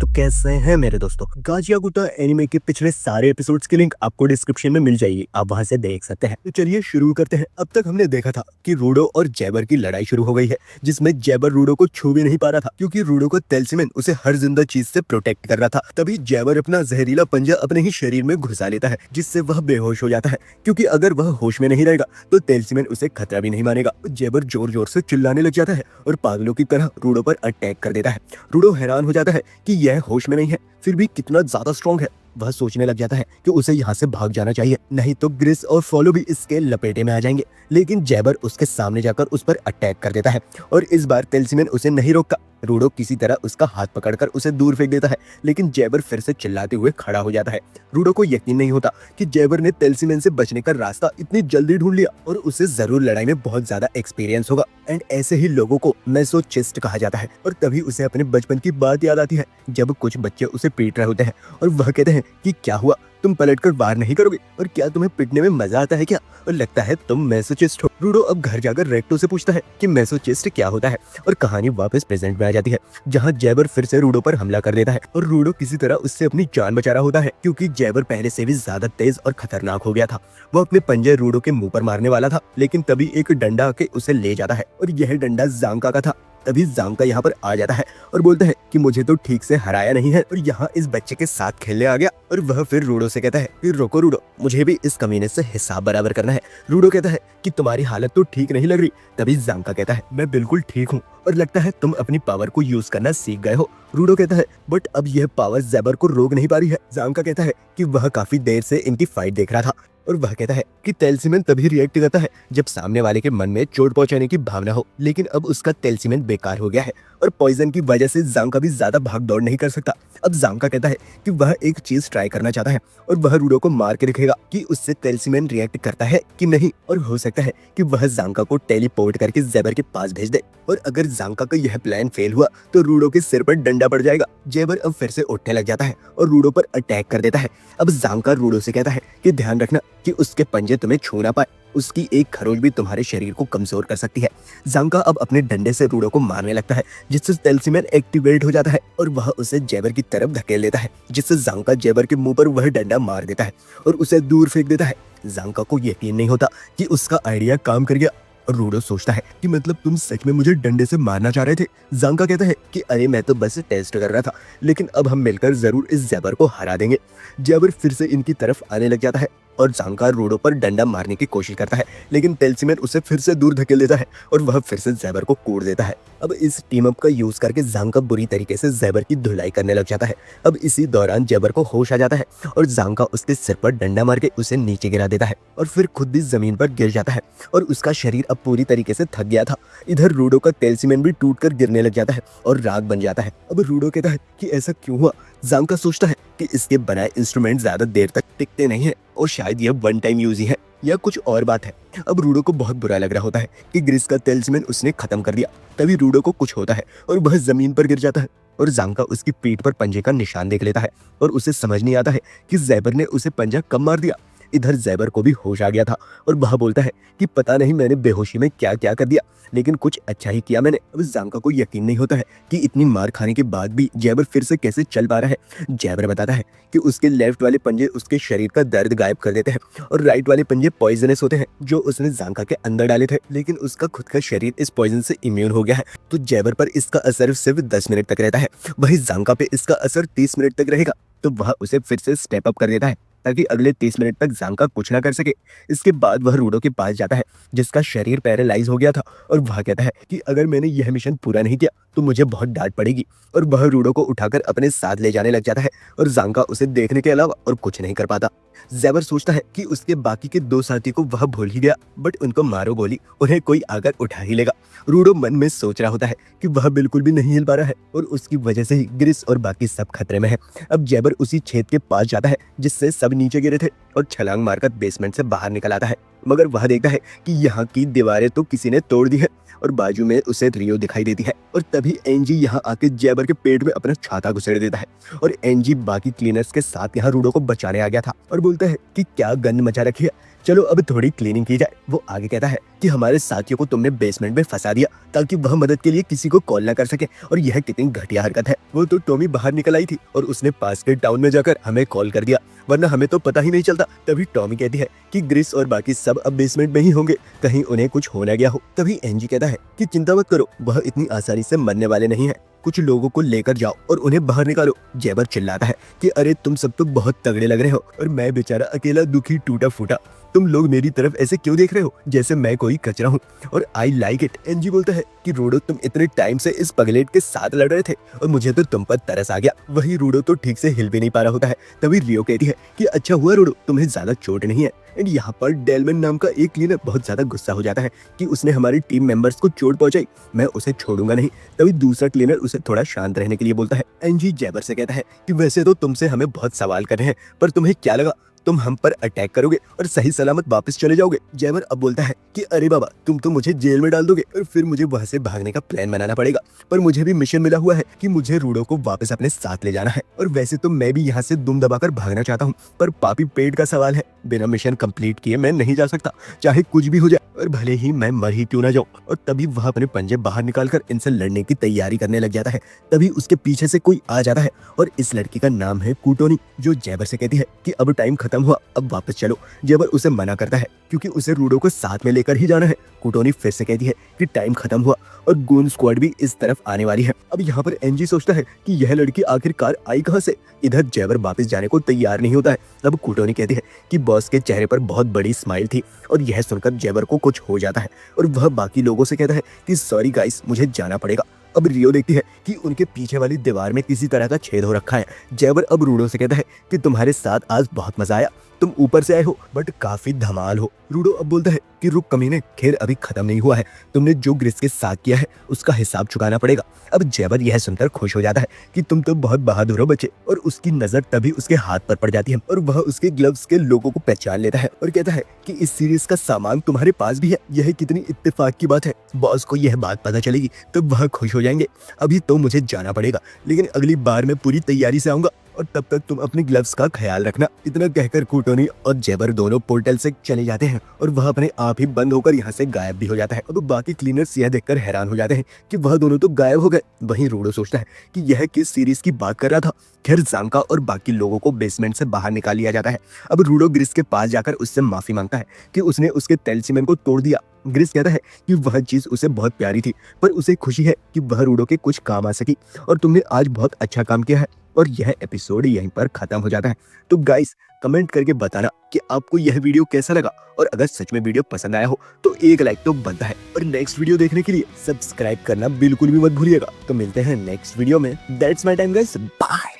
तो कैसे हैं मेरे दोस्तों। गाजियागुटा एनिमे के पिछले सारे एपिसोड्स की लिंक आपको डिस्क्रिप्शन में मिल जाएगी, आप वहां से देख सकते हैं। तो चलिए शुरू करते हैं। अब तक हमने देखा था कि रूडो और जैबर की लड़ाई शुरू हो गई है, जिसमें जैबर रूडो को छू भी नहीं पा रहा था क्योंकि रूडो को तेलसिमेन उसे हर जिंदा चीज से प्रोटेक्ट कर रहा था। तभी जैबर अपना जहरीला पंजा अपने ही शरीर में घुसा लेता है, जिससे वह बेहोश हो जाता है, क्योंकि अगर वह होश में नहीं रहेगा तो तेलसिमेन उसे खतरा भी नहीं मानेगा। जैबर जोर जोर से चिल्लाने लग जाता है और पागलों की तरह रूडो पर अटैक कर देता है। रूडो हैरान हो जाता है कि यह होश में नहीं है, फिर भी कितना ज्यादा स्ट्रॉन्ग है। वह सोचने लग जाता है कि उसे यहाँ से भाग जाना चाहिए, नहीं तो ग्रिस और फॉलो भी इसके लपेटे में आ जाएंगे। लेकिन जैबर उसके सामने जाकर उस पर अटैक कर देता है और इस बार तेलसिमेन उसे नहीं रोकता। रूडो किसी तरह उसका हाथ पकड़कर उसे दूर फेंक देता है, लेकिन जैबर फिर से चिल्लाते हुए खड़ा हो जाता है। रूडो को यकीन नहीं होता कि जैबर ने तेलसिमेन से बचने का रास्ता इतनी जल्दी ढूंढ लिया और उसे जरूर लड़ाई में बहुत ज्यादा एक्सपीरियंस होगा। एंड ऐसे ही लोगों को मेसोचिस्ट कहा जाता है। और तभी उसे अपने बचपन की बात याद आती है, जब कुछ बच्चे उसे पीट रहे होते हैं और वह कहते हैं कि क्या हुआ, तुम पलटकर वार नहीं करोगे और क्या तुम्हें पिटने में मजा आता है क्या, और लगता है तुम मेसोचिस्ट हो। रूडो अब घर जाकर रेक्टो से पूछता है कि मेसोचिस्ट क्या होता है और कहानी वापस प्रेजेंट में आ जाती है, जहां जैबर फिर से रूडो पर हमला कर देता है और रूडो किसी तरह उससे अपनी जान बचा रहा होता है, क्योंकि जैबर पहले से भी ज्यादा तेज और खतरनाक हो गया था। वो अपने पंजे रूडो के मुंह पर मारने वाला था, लेकिन तभी एक डंडा आके उसे ले जाता है और यह डंडा जांका का था। तभी जांका यहाँ पर आ जाता है और बोलता है कि मुझे तो ठीक से हराया नहीं है और यहाँ इस बच्चे के साथ खेलने आ गया। और वह फिर रूडो से कहता है कि रोको रूडो, मुझे भी इस कमीने से हिसाब बराबर करना है। रूडो कहता है कि तुम्हारी हालत तो ठीक नहीं लग रही। तभी जांका कहता है मैं बिल्कुल ठीक हूँ और लगता है तुम अपनी पावर को यूज करना सीख गए हो। रूडो कहता है बट अब यह पावर जैबर को रोक नहीं पा रही है। जांका कहता है कि वह काफी देर से इनकी फाइट देख रहा था और वह कहता है कि तेलसिमेन तभी रिएक्ट करता है जब सामने वाले के मन में चोट पहुंचाने की भावना हो, लेकिन अब उसका तेलसिमेन बेकार हो गया है और पॉइजन की वजह से जांका भी ज्यादा भाग दौड़ नहीं कर सकता। अब जांका कहता है कि वह एक चीज ट्राई करना चाहता है और वह रूडो को मार के दिखेगा कि उससे तेलसिमेन रिएक्ट करता है कि नहीं, और हो सकता है कि वह जांका को टेलीपोर्ट करके जैबर के पास भेज दे। और अगर जांका का यह प्लान फेल हुआ तो रूडो के सिर पर डंडा पड़ जाएगा। जैबर अब फिर से उठने लग जाता है और रूडो पर अटैक कर देता है। अब जांका रूडो से कहता है कि ध्यान रखना कि उसके पंजे तुम्हें छू ना पाए, उसकी एक खरोच भी तुम्हारे शरीर को कमजोर कर सकती है। जांका अब अपने डंडे से रूडो को मारने लगता है, जिससे तेलसिमेन एक्टिवेट हो जाता है और वह उसे जैबर की तरफ धकेल देता है, जिससे जांका जैबर के मुंह पर वह डंडा मार देता है और उसे दूर फेंक देता है। जांका को यकीन नहीं होता कि उसका आइडिया काम कर गया और रूडो सोचता है कि मतलब तुम सच में मुझे डंडे से मारना चाह रहे थे। जांका कहता है कि अरे मैं तो बस टेस्ट कर रहा था, लेकिन अब हम मिलकर जरूर इस जैबर को हरा देंगे। जैबर फिर से इनकी तरफ आने लग जाता है और जांका रूडो पर डंडा मारने की कोशिश करता है, लेकिन तेलसिमेन उसे फिर से दूर धकेल देता है और वह फिर से जैबर को कूट देता है। अब इस टीम अप का यूज करके जांका बुरी तरीके से जैबर की धुलाई करने लग जाता है। अब इसी दौरान जैबर को होश आ जाता है और जांका उसके सिर पर डंडा मार के उसे नीचे गिरा देता है और फिर खुद भी जमीन पर गिर जाता है और उसका शरीर अब पूरी तरीके से थक गया था। इधर रूडो का तेलसिमेन भी टूटकर गिरने लग जाता है और राख बन जाता है। अब रूडो कहता है कि ऐसा क्यों हुआ। जांका सोचता है कि इसके बनाए इंस्ट्रूमेंट ज्यादा देर तक टिकते नहीं है और शायद यह वन टाइम यूज ही है या कुछ और बात है। अब रूडो को बहुत बुरा लग रहा होता है कि ग्रिस का तेलसिमेन उसने खत्म कर दिया। तभी रूडो को कुछ होता है और वह जमीन पर गिर जाता है और जांका उसकी पीठ पर पंजे का निशान देख लेता है और उसे समझ नहीं आता है कि जैबर ने उसे पंजा कब मार दिया। इधर जैबर को भी होश आ गया था और वह बोलता है कि पता नहीं मैंने बेहोशी में क्या क्या कर दिया, लेकिन कुछ अच्छा ही किया मैंने। अब जांका को यकीन नहीं होता है कि इतनी मार खाने के बाद भी जैबर फिर से कैसे चल पा रहा है। जैबर बताता है कि उसके लेफ्ट वाले पंजे उसके शरीर का दर्द गायब कर देते हैं और राइट वाले पंजे पॉइजनस होते हैं जो उसने जांका के अंदर डाले थे, लेकिन उसका खुद का शरीर इस पॉइजन से इम्यून हो गया है। तो जैबर पर इसका असर सिर्फ 10 मिनट तक रहता है, वही जांका पे इसका असर 30 मिनट तक रहेगा। तो वह उसे फिर से स्टेप अप कर देता है ताकि अगले 30 मिनट तक जांका कुछ ना कर सके। इसके बाद वह रूडो के पास जाता है जिसका शरीर पैरालाइज हो गया था और वह कहता है कि अगर मैंने यह मिशन पूरा नहीं किया तो मुझे बहुत डांट पड़ेगी, और वह रूडो को उठाकर अपने साथ ले जाने लग जाता है और जांका उसे देखने के अलावा और कुछ नहीं कर पाता। जैबर सोचता है कि उसके बाकी के 2 साथी को वह भूल ही गया, बट उनको मारो गोली, उन्हें कोई आकर उठा ही लेगा। रूडो मन में सोच रहा होता है कि वह बिल्कुल भी नहीं हिल पा रहा है और उसकी वजह से ही ग्रिस और बाकी सब खतरे में है। अब जैबर उसी छेद के पास जाता है जिससे सब नीचे गिरे थे और छलांग मारकर बेसमेंट से बाहर निकल आता है, मगर वह देखता है कि यहाँ की दीवारें तो किसी ने तोड़ दी है और बाजू में उसे रियो दिखाई देती है। और तभी एनजी यहाँ आके जैबर के पेट में अपना छाता घुसेड़ देता है और एनजी बाकी क्लीनर्स के साथ यहाँ रूडो को बचाने आ गया था और बोलता है कि क्या गंद मचा रखी है, चलो अब थोड़ी क्लीनिंग की जाए। वो आगे कहता है कि हमारे साथियों को तुमने बेसमेंट में फंसा दिया ताकि वह मदद के लिए किसी को कॉल ना कर सके, और यह कितनी घटिया हरकत है। वो तो टॉमी बाहर निकल आई थी और उसने पास के टाउन में जाकर हमें कॉल कर दिया, वरना हमें तो पता ही नहीं चलता। तभी टॉमी कहती है कि ग्रिस और बाकी सब अब बेसमेंट में ही होंगे, कहीं उन्हें कुछ हो ना गया हो। तभी एंजी कहता है कि चिंता मत करो, वह इतनी आसानी से मरने वाले नहीं है, कुछ लोगों को लेकर जाओ और उन्हें बाहर निकालो। जेबर चिल्लाता है कि अरे तुम सब तो बहुत तगड़े लग रहे हो और मैं बेचारा अकेला दुखी टूटा फूटा, तुम लोग मेरी तरफ ऐसे क्यों देख रहे हो जैसे मैं कोई कचरा हूँ, और आई लाइक इट। एनजी बोलता है कि रूडो तुम इतने टाइम से इस पगलेट के साथ लड़ रहे थे और मुझे तो तुम पर तरस आ गया। वही रूडो तो ठीक से हिल भी नहीं पा रहा होता है। तभी रियो कहती है कि अच्छा हुआ रूडो, तुम्हें ज्यादा चोट नहीं है। एंड यहाँ पर डेलमन नाम का एक क्लीनर बहुत ज्यादा गुस्सा हो जाता है कि उसने हमारी टीम मेंबर्स को चोट पहुंचाई, मैं उसे छोड़ूंगा नहीं। तभी दूसरा क्लीनर उसे थोड़ा शांत रहने के लिए बोलता है। एनजी जेबर से कहता है कि वैसे तो तुमसे हमें बहुत सवाल करने हैं, पर तुम्हें क्या लगा तुम हम पर अटैक करोगे और सही सलामत वापस चले जाओगे। जेबर अब बोलता है कि अरे बाबा, तुम तो मुझे जेल में डाल दोगे और फिर मुझे वहां से भागने का प्लान बनाना पड़ेगा, पर मुझे भी मिशन मिला हुआ है कि मुझे रूडो को वापस अपने साथ ले जाना है। और वैसे तो मैं भी यहाँ से दुम दबाकर भागना चाहता हूँ, पर पापी पेट का सवाल है, बिना मिशन कंप्लीट किए मैं नहीं जा सकता, चाहे कुछ भी हो जाए, और भले ही मैं मर ही क्यों ना जाऊं। और तभी वह अपने पंजे बाहर निकालकर इनसे लड़ने की तैयारी करने लग जाता है। तभी उसके पीछे से कोई आ जाता है और इस लड़की का नाम है कूटोनी, जो जेबर से कहती है कि अब टाइम खत्म हुआ, अब वापस चलो। जेबर उसे मना करता है क्योंकि उसे रूडो को साथ में लेकर ही जाना है। कूटोनी फिर से कहती है कि टाइम खत्म हुआ और गून स्क्वाड भी इस तरफ आने वाली है। अब यहाँ पर एनजी सोचता है कि यह लड़की आखिरकार आई कहाँ से। इधर जेबर वापस जाने को तैयार नहीं होता है। तब कूटोनी कहती है कि बॉस के चेहरे पर बहुत बड़ी स्माइल थी, और यह सुनकर जेबर को कुछ हो जाता है और वह बाकी लोगों से कहता है कि सॉरी गाइस, मुझे जाना पड़ेगा। अब रियो देखती है कि उनके पीछे वाली दीवार में किसी तरह का छेद हो रखा है। जेबर अब रूडो से कहता है कि तुम्हारे साथ आज बहुत मजा आया, तुम ऊपर से आए हो बट काफी धमाल हो। रूडो अब बोलता है कि रुक कमीने, खेल अभी खत्म नहीं हुआ है, तुमने जो ग्रिस के साथ किया है उसका हिसाब चुकाना पड़ेगा। अब जेबर यह सुनकर खुश हो जाता है कि तुम तो बहुत बहादुर हो बच्चे, और उसकी नजर तभी उसके हाथ पर पड़ जाती है और वह उसके ग्लव्स के लोगों को पहचान लेता है और कहता है कि इस सीरीज का सामान तुम्हारे पास भी है, यह कितनी इत्तेफाक की बात है। बॉस को यह बात पता चलेगी तो वह खुश हो जाएंगे। अभी तो मुझे जाना पड़ेगा, लेकिन अगली बार मैं पूरी तैयारी से आऊंगा और तब तक तुम अपने ग्लव्स का ख्याल रखना। इतना कहकर कूटोनी और जेबर दोनों पोर्टल से चले जाते हैं और वह अपने आप ही बंद होकर यहाँ से गायब भी हो जाता है। अब बाकी क्लीनर्स यह देखकर हैरान हो जाते हैं कि वह दोनों तो गायब हो गए। वहीं रूडो सोचता है कि यह किस सीरीज की बात कर रहा था। खैर जांका और बाकी लोगों को बेसमेंट से बाहर निकाल लिया जाता है। अब रूडो ग्रिस के पास जाकर उससे माफी मांगता है कि उसने उसके तैलिस्मान को तोड़ दिया। ग्रिस कहता है कि वह चीज उसे बहुत प्यारी थी, पर उसे खुशी है कि वह रूडो के कुछ काम आ सकी और तुमने आज बहुत अच्छा काम किया है। और यह एपिसोड यहीं पर खत्म हो जाता है। तो गाइस, कमेंट करके बताना कि आपको यह वीडियो कैसा लगा, और अगर सच में वीडियो पसंद आया हो तो एक लाइक तो बनता है, और नेक्स्ट वीडियो देखने के लिए सब्सक्राइब करना बिल्कुल भी मत भूलिएगा। तो मिलते हैं नेक्स्ट वीडियो में। That's my time guys, bye.